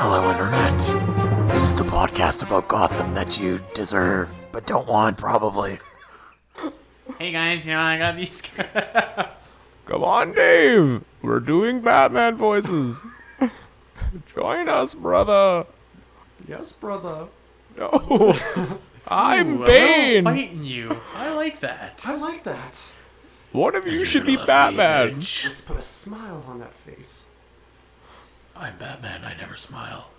Hello, Internet. This is the podcast about Gotham that you deserve, but don't want, probably. Hey guys, I got these. Come on, Dave. We're doing Batman voices. Join us, brother. Yes, brother. No. I'm Ooh, Bane. I'm fighting you. I like that. I like that. One of you should be Batman. Let's put a smile on that face. I'm Batman, I never smile.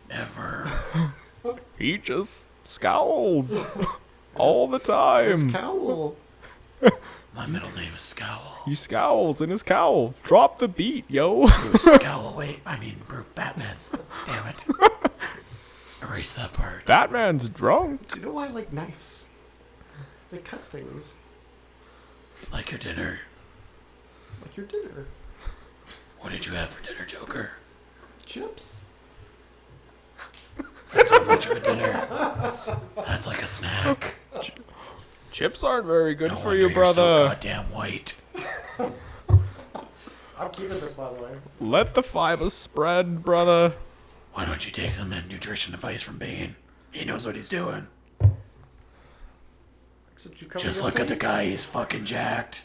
Never. He just scowls all the His time. cowl. My middle name is Scowl. He scowls in his cowl. Drop the beat, yo. Scowl, wait, I mean, Batman's. Damn it. Erase that part. Batman's drunk. Do you know why I like knives? They cut things. Like your dinner. Like your dinner. What did you have for dinner, Joker? Chips. That's not much of a dinner. That's like a snack. Chips aren't very good No for wonder you, you're brother. so goddamn white. I'm keeping this, by the way. Let the fiber spread, brother. Why don't you take some nutrition advice from Bane? He knows what he's doing. Except you cover Just your look at the face. guy, he's fucking jacked.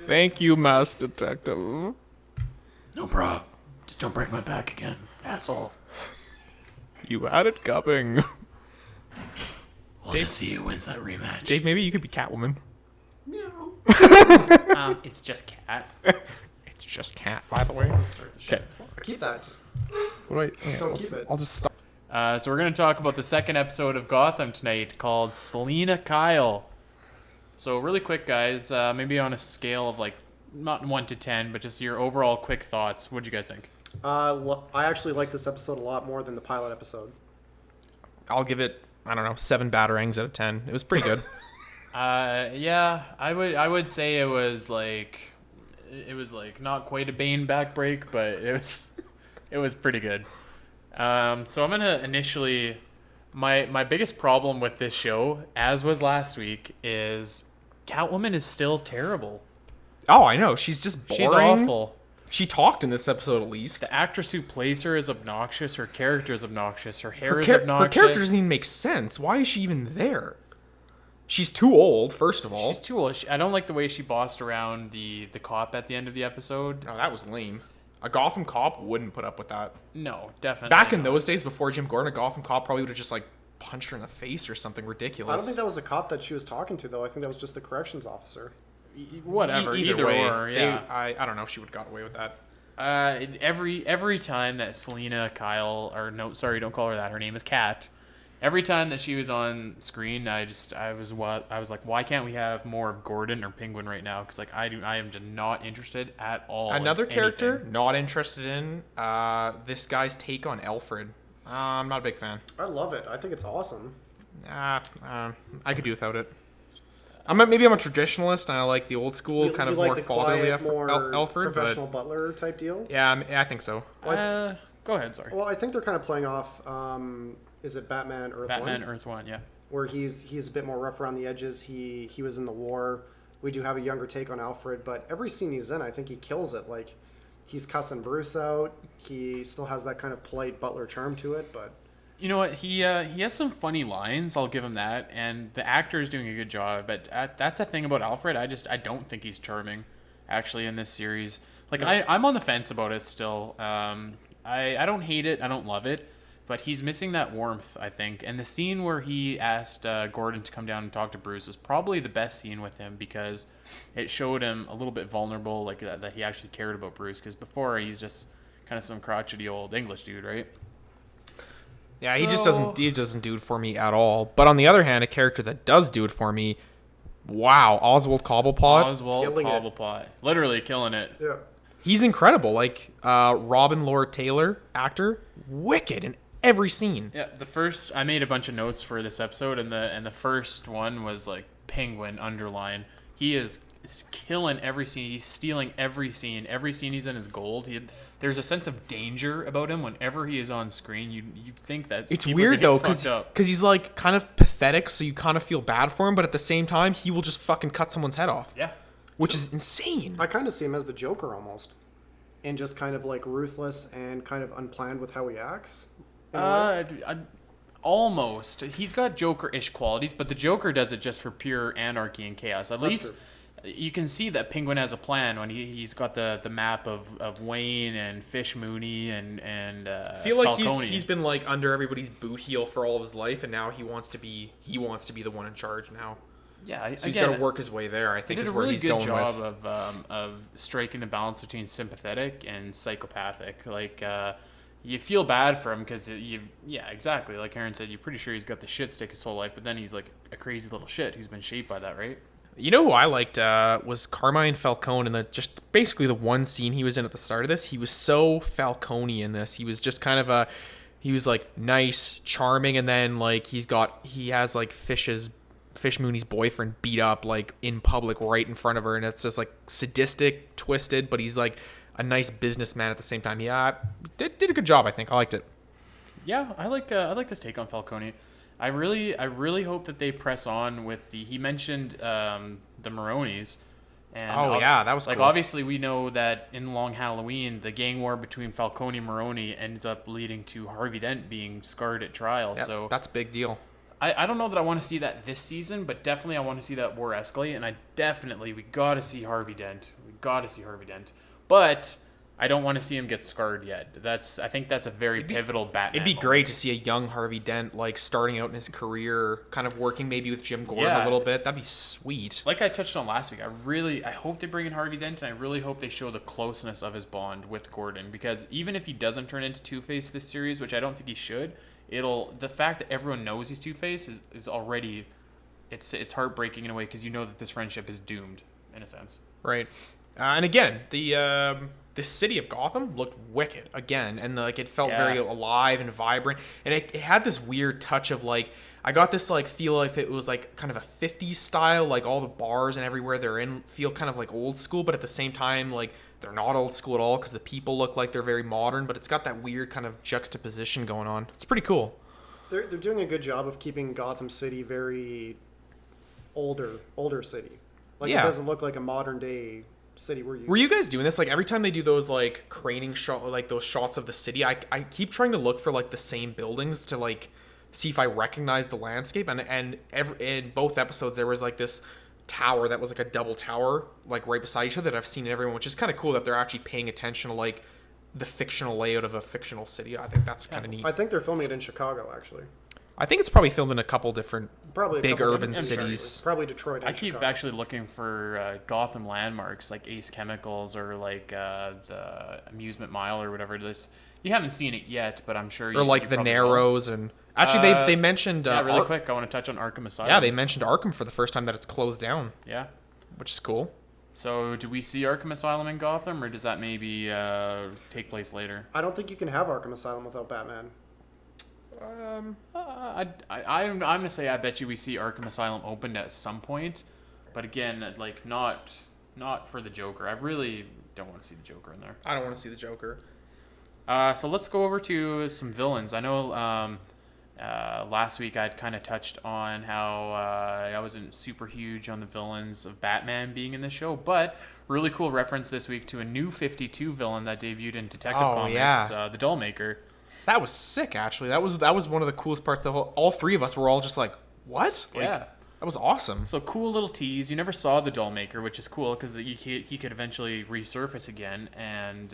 Thank you, Master Detective. No prob. Just don't break my back again, asshole. You had it coming. We'll just see who wins that rematch. Dave, maybe you could be Catwoman. Meow. It's just cat. It's just Cat, by the way. Okay. Keep that. Just What do I? don't keep it. I'll just stop. So we're gonna talk about the second episode of Gotham tonight, called Selina Kyle. So really quick, guys. Maybe on a scale of like not 1 to 10, but just your overall quick thoughts. What do you guys think? I actually like this episode a lot more than the pilot episode. I'll give it, I don't know, 7 batarangs out of 10. It was pretty good. Yeah, I would say it was like not quite a Bane backbreak, but it was pretty good. So I'm gonna initially my biggest problem with this show, as was last week, is Catwoman is still terrible. Oh, I know. She's just boring. She's awful. She talked in this episode at least. The actress who plays her is obnoxious. Her character is obnoxious. Her hair is Her obnoxious. character doesn't even make sense. Why is she even there? She's too old, first of all. She's too old. I don't like the way she bossed around the cop at the end of the episode. No, that was lame. A Gotham cop wouldn't put up with that. No, definitely Back in not. those days, before Jim Gordon, a Gotham cop probably would have just like punched her in the face or something ridiculous. I don't think that was a cop that she was talking to, though. I think that was just the corrections officer. Whatever, Either way, or, yeah. I don't know if she would have got away with that. Every time that Selina Kyle, or no, sorry, don't call her that. Her name is Kat. Every time that she was on screen, I was like, why can't we have more of Gordon or Penguin right now? Because like I am just not interested at all. Another in character anything. not interested in this guy's take on Alfred. I'm not a big fan. I love it. I think it's awesome. I could do without it. Maybe I'm a traditionalist and I like the old school You- kind you of like more the fatherly quiet, more Alfred, professional but butler type deal. yeah, I think so. Go ahead, sorry. Well, I think they're kind of playing off. Is it Batman Earth Batman 1? Earth 1, yeah. Where he's a bit more rough around the edges. He was in the war. We do have a younger take on Alfred, but every scene he's in, I think he kills it. Like he's cussing Bruce out. He still has that kind of polite butler charm to it, but You know what? He has some funny lines. I'll give him that, and the actor is doing a good job. But that's the thing about Alfred. I don't think he's charming, actually, in this series. Like I'm on the fence about it still. I don't hate it. I don't love it, but he's missing that warmth, I think. And the scene where he asked Gordon to come down and talk to Bruce is probably the best scene with him because it showed him a little bit vulnerable, like that he actually cared about Bruce. Because before he's just kind of some crotchety old English dude, right? Yeah, he doesn't do it for me at all. But on the other hand, a character that does do it for me, wow, Oswald Cobblepot. Oswald Killing it. Cobblepot. Literally killing it. yeah. He's incredible. Like Robin Lord Taylor, actor, wicked in every scene. Yeah, I made a bunch of notes for this episode, and the first one was like Penguin underline. He is killing every scene. He's stealing every scene. Every scene he's in is gold. There's a sense of danger about him whenever he is on screen. You think that It's people weird are though, getting fucked up. because he's like kind of pathetic, so you kind of feel bad for him, but at the same time, he will just fucking cut someone's head off. Yeah, which is insane. I kind of see him as the Joker almost, and just kind of like ruthless and kind of unplanned with how he acts. Almost. He's got Joker-ish qualities, but the Joker does it just for pure anarchy and chaos. At least you can see that Penguin has a plan when he's got the map of Wayne and Fish Mooney and I feel like Falcone. he's been like under everybody's boot heel for all of his life, and now he wants to be the one in charge now. Yeah, so he's got to work his way there. I think he did is a where really he's good going job with. of striking the balance between sympathetic and psychopathic. Like you feel bad for him because exactly like Aaron said. You're pretty sure he's got the shit stick his whole life, but then he's like a crazy little shit who's been shaped by that, right? You know who I liked was Carmine Falcone in just basically the one scene he was in at the start of this. He was so Falcone in this. He was just kind of he was like nice, charming, and then like he has like Fish Mooney's boyfriend beat up like in public right in front of her, and it's just like sadistic, twisted, but he's like a nice businessman at the same time. Yeah, did a good job. I think I liked it. Yeah, I like this take on Falcone. I really hope that they press on with he mentioned the Maronis. And that was like cool. Obviously we know that in Long Halloween the gang war between Falcone and Maroni ends up leading to Harvey Dent being scarred at trial. Yep, so that's a big deal. I don't know that I want to see that this season, but definitely I want to see that war escalate, and we got to see Harvey Dent. But I don't want to see him get scarred yet. I think that's a very pivotal Batman. It'd be moment. great to see a young Harvey Dent like starting out in his career, kind of working maybe with Jim Gordon a little bit. That'd be sweet. Like I touched on last week, I hope they bring in Harvey Dent, and I really hope they show the closeness of his bond with Gordon, because even if he doesn't turn into Two-Face this series, which I don't think he should, the fact that everyone knows he's Two-Face is already it's heartbreaking in a way, because you know that this friendship is doomed in a sense. Right. And again, the city of Gotham looked wicked again, and like it felt very alive and vibrant, and it had this weird touch of like, I got this like feel like it was like kind of a 50s style, like all the bars and everywhere they're in feel kind of like old school, but at the same time like they're not old school at all because the people look like they're very modern, but it's got that weird kind of juxtaposition going on. It's pretty cool. They're doing a good job of keeping Gotham City very older city. Like it doesn't look like a modern day city. Were you guys doing this? Like every time they do those like craning shot, like those shots of the city, I keep trying to look for like the same buildings to like see if I recognize the landscape. And in both episodes there was like this tower that was like a double tower like right beside each other that I've seen in everyone, which is kind of cool that they're actually paying attention to like the fictional layout of a fictional city. I think that's kind of neat. I think they're filming it in Chicago actually. I think it's probably filmed in a couple different big urban cities. cities. Probably Detroit. And I keep Chicago. actually looking for Gotham landmarks like Ace Chemicals or like the Amusement Mile or whatever it is. You haven't seen it yet, but I'm sure. Or like you the probably Narrows, and actually they mentioned really quick. I want to touch on Arkham Asylum. Yeah, they mentioned Arkham for the first time, that it's closed down. Yeah, which is cool. So do we see Arkham Asylum in Gotham, or does that maybe take place later? I don't think you can have Arkham Asylum without Batman. I'm gonna say I bet you we see Arkham Asylum opened at some point, but again, like not for the Joker. I really don't want to see the Joker in there. I don't want to see the Joker. So let's go over to some villains. I know last week I'd kind of touched on how I wasn't super huge on the villains of Batman being in the show, but really cool reference this week to a new 52 villain that debuted in Detective Comics, the Dollmaker. That was sick, actually. That was one of the coolest parts. All three of us were all just like, "What?" Like, yeah, that was awesome. So cool little tease. You never saw the Dollmaker, which is cool because he could eventually resurface again, and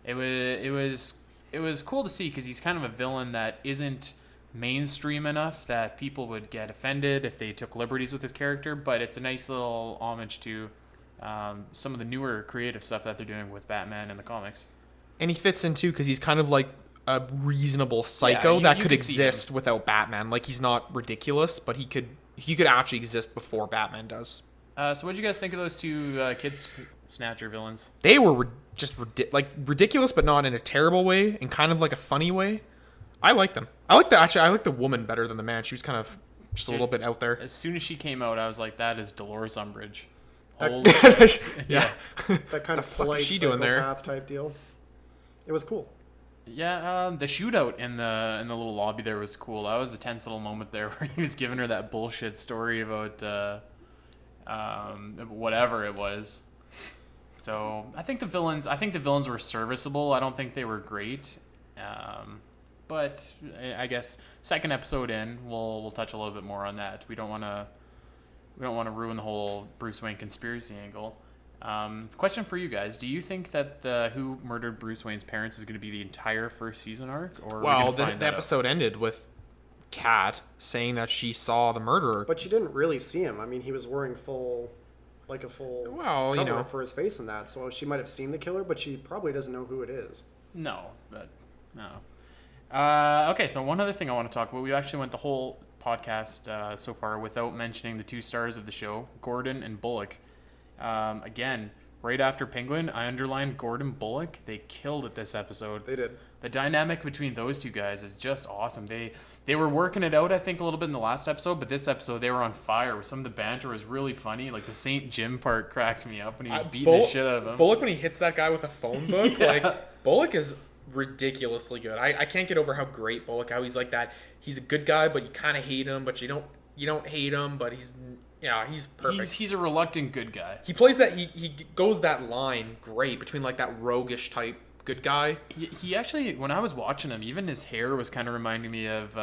it was cool to see because he's kind of a villain that isn't mainstream enough that people would get offended if they took liberties with his character, but it's a nice little homage to some of the newer creative stuff that they're doing with Batman in the comics. And he fits in too because he's kind of like a reasonable psycho that could exist without Batman. Like, he's not ridiculous, but he could actually exist before Batman does. So what did you guys think of those two Kid Snatcher villains? They were just ridiculous, but not in a terrible way, and kind of like a funny way. I like them. I like the woman better than the man. She was kind of just a little bit out there. As soon as she came out, I was like, that is Dolores Umbridge. Yeah. That kind of polite psychopath type deal. It was cool. Yeah, the shootout in the little lobby there was cool. That was a tense little moment there where he was giving her that bullshit story about whatever it was. So I think the villains were serviceable. I don't think they were great. But I guess second episode in, we'll touch a little bit more on that. We don't want to ruin the whole Bruce Wayne conspiracy angle. Question for you guys: do you think that the Who Murdered Bruce Wayne's Parents is going to be the entire first season arc, or Well, the episode ended with Kat saying that she saw the murderer. But she didn't really see him. I mean, he was wearing a full Well, you know. up for his face in that. So she might have seen the killer, but she probably doesn't know who it is. No. Okay, so one other thing I want to talk about. We actually went the whole podcast so far without mentioning the two stars of the show, Gordon and Bullock. Again, right after Penguin, I underlined Gordon Bullock. They killed it this episode. They did. The dynamic between those two guys is just awesome. They were working it out, I think, a little bit in the last episode, but this episode they were on fire. Some of the banter was really funny. Like the St. Jim part cracked me up when he was beating the shit out of him. Bullock, when he hits that guy with a phone book, like Bullock is ridiculously good. I can't get over how great Bullock, how he's like that. He's a good guy, but you kind of hate him, but you don't hate him, but he's perfect. He's a reluctant good guy. He plays that he goes that line great between like that roguish type good guy. He actually, when I was watching him, even his hair was kind of reminding me of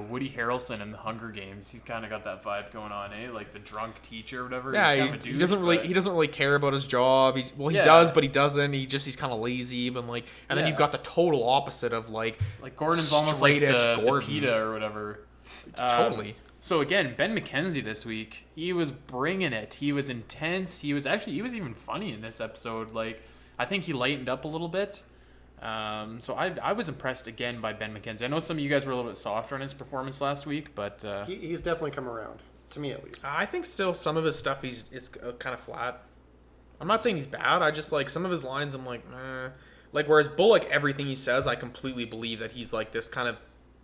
Woody Harrelson in the Hunger Games. He's kind of got that vibe going on, Like the drunk teacher or whatever. Yeah, he doesn't really care about his job. He does, but he doesn't. He's kind of lazy, but then you've got the total opposite of like Gordon's almost like the PETA or whatever. Totally. So again, Ben McKenzie this week, he was bringing it. He was intense. He was even funny in this episode. Like, I think he lightened up a little bit. So I was impressed again by Ben McKenzie. I know some of you guys were a little bit softer on his performance last week, but he's definitely come around, to me at least. I think still some of his stuff is kind of flat. I'm not saying he's bad. I just like some of his lines. I'm like, like whereas Bullock, everything he says, I completely believe that he's like this kind of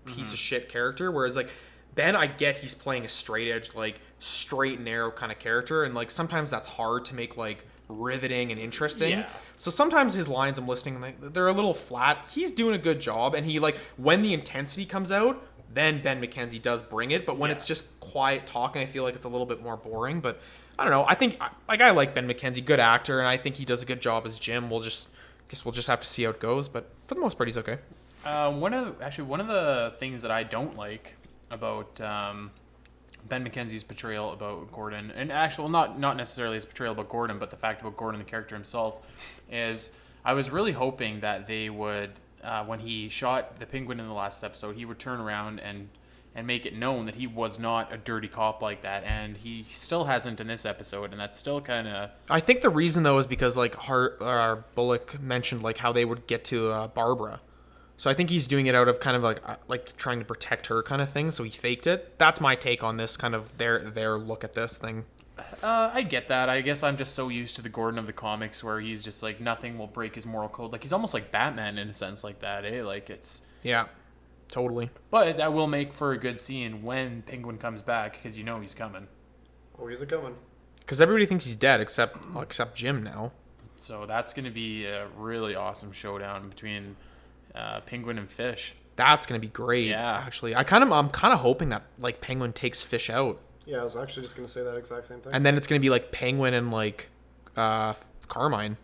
piece of shit character. Whereas like Ben, I get he's playing a straight edge, like straight and narrow kind of character, and like sometimes that's hard to make like riveting and interesting. Yeah. So sometimes his lines I'm listening, like they're a little flat. He's doing a good job, and he like when the intensity comes out, then Ben McKenzie does bring it. But when it's just quiet talking, I feel like it's a little bit more boring. But I don't know. I think I like Ben McKenzie, good actor, and I think he does a good job as Jim. We'll just have to see how it goes. But for the most part, he's okay. One of the things that I don't like about Ben McKenzie's portrayal about Gordon, and not necessarily his portrayal about Gordon, but the fact about Gordon, the character himself, is I was really hoping that they would, when he shot the Penguin in the last episode, he would turn around and make it known that he was not a dirty cop like that, and he still hasn't in this episode, and that's still kind of... I think the reason, though, is because like Bullock mentioned like how they would get to Barbara. So I think he's doing it out of kind of like trying to protect her kind of thing. So he faked it. That's my take on this kind of their look at this thing. I get that. I guess I'm just so used to the Gordon of the comics where he's just like nothing will break his moral code. Like he's almost like Batman in a sense like that, eh? Like it's... Yeah, totally. But that will make for a good scene when Penguin comes back because he's coming. Oh, he's a coming. Because everybody thinks he's dead except Jim now. So that's going to be a really awesome showdown between... Penguin and Fish. That's gonna be great. Yeah, actually, I'm kind of hoping that like Penguin takes Fish out. Yeah, I was actually just gonna say that exact same thing. And then it's gonna be like Penguin and like Carmine.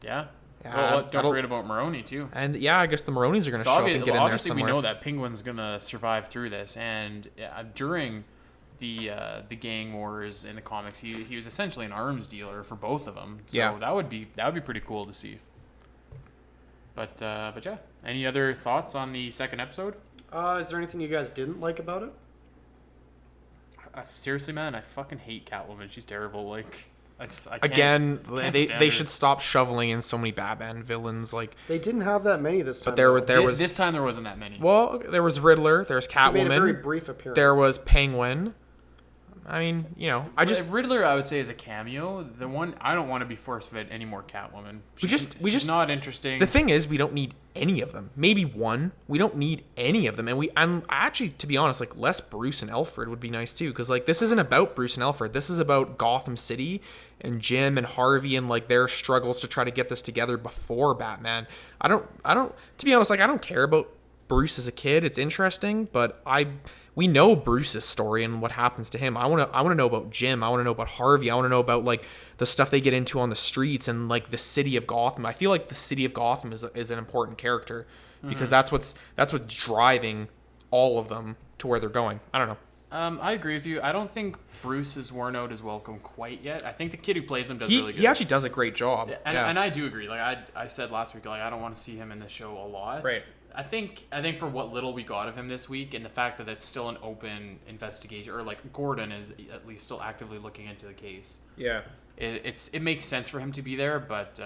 Yeah. Well, don't forget about Maroney too. And yeah, I guess the Maronis are gonna show up and get in there somewhere. Obviously, we know that Penguin's gonna survive through this, and during the gang wars in the comics, he was essentially an arms dealer for both of them. So that would be pretty cool to see. But yeah, any other thoughts on the second episode? Is there anything you guys didn't like about it? Seriously, man, I fucking hate Catwoman. She's terrible. Like, I they should stop shoveling in so many Batman villains. Like they didn't have that many this time. But this time there wasn't that many. Well, there was Riddler. There's Catwoman. He made a very brief appearance. There was Penguin. I mean, Riddler, I would say, is a cameo. The one I don't want to be force fed any more Catwoman. She's not interesting. The thing is, we don't need any of them. Maybe one. We don't need any of them, and I'm actually, to be honest, like less Bruce and Alfred would be nice too, because like this isn't about Bruce and Alfred. This is about Gotham City and Jim and Harvey and like their struggles to try to get this together before Batman. I don't. To be honest, like I don't care about Bruce as a kid. It's interesting, but we know Bruce's story and what happens to him. I want to know about Jim. I want to know about Harvey. I want to know about like the stuff they get into on the streets and like the city of Gotham. I feel like the city of Gotham is an important character because that's what's driving all of them to where they're going. I don't know. I agree with you. I don't think Bruce is worn out as welcome quite yet. I think the kid who plays him does really good. He actually does a great job. And I do agree. Like I said last week, like I don't want to see him in the show a lot. Right. I think for what little we got of him this week, and the fact that it's still an open investigation, or like Gordon is at least still actively looking into the case. Yeah. It makes sense for him to be there, but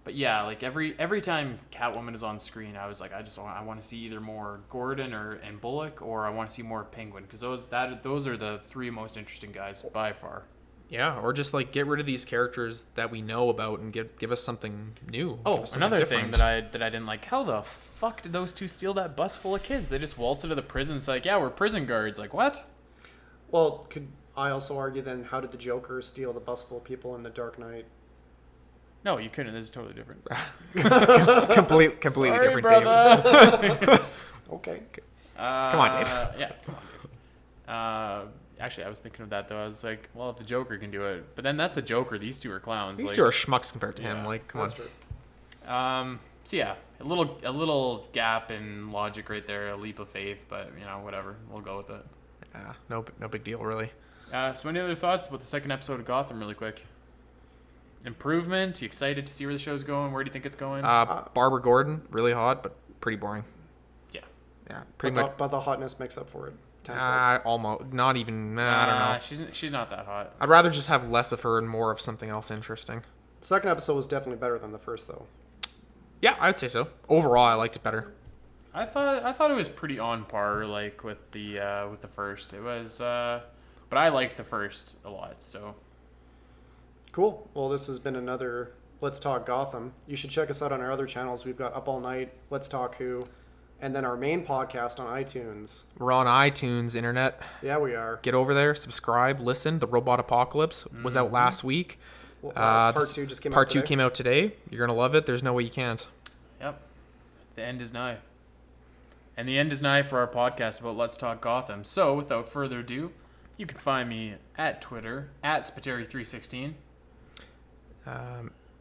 yeah, like every time Catwoman is on screen, I was like, I want to see either more Gordon and Bullock, or I want to see more Penguin, because those are the three most interesting guys by far. Yeah, or just like get rid of these characters that we know about and give us something new. Oh, another thing that I didn't like. How the fuck did those two steal that bus full of kids? They just waltzed into the prison. It's like, yeah, we're prison guards. Like, what? Well, could I also argue then, how did the Joker steal the bus full of people in The Dark Knight? No, you couldn't. This is totally different. completely Sorry, different, brother. Dave. Okay. Come on, Dave. Yeah, come on, Dave. Actually, I was thinking of that though. I was like, well, if the Joker can do it, but then that's the Joker. These two are clowns. These like, two are schmucks compared to him. Yeah, Like, come That's on. true. So yeah, a little gap in logic right there, a leap of faith, but whatever. We'll go with it. Yeah, no big deal, really. So any other thoughts about the second episode of Gotham, really quick? Improvement? You excited to see where the show's going? Where do you think it's going? Barbara Gordon, really hot, but pretty boring. Yeah. Yeah, pretty much. But the hotness makes up for it. Almost. Not even. I don't know. She's not that hot. I'd rather just have less of her and more of something else interesting. Second episode was definitely better than the first, though. Yeah, I would say so. Overall, I liked it better. I thought it was pretty on par, like with the first. It was, but I liked the first a lot. So Cool. Well, this has been another Let's Talk Gotham. You should check us out on our other channels. We've got Up All Night, Let's Talk Who, and then our main podcast on iTunes. We're on iTunes, internet. Yeah, we are. Get over there, subscribe, listen. The Robot Apocalypse was out last week. Well, part 2 just came out Part today. 2 came out today. You're gonna love it. There's no way you can't. yep, the end is nigh, and the end is nigh for our podcast about Let's Talk Gotham. So without further ado, you can find me at Twitter at Spiteri316.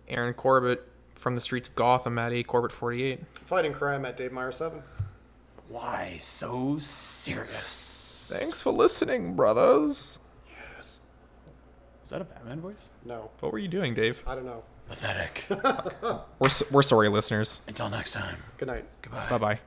Aaron Corbett from the streets of Gotham at ACorbett48. Fighting Crime at Dave Meyer 7. Why so serious? Thanks for listening, brothers. Yes. Is that a Batman voice? No, What were you doing, Dave? I don't know. Pathetic. We're sorry, listeners. Until next time. Good night. Goodbye. Bye-bye.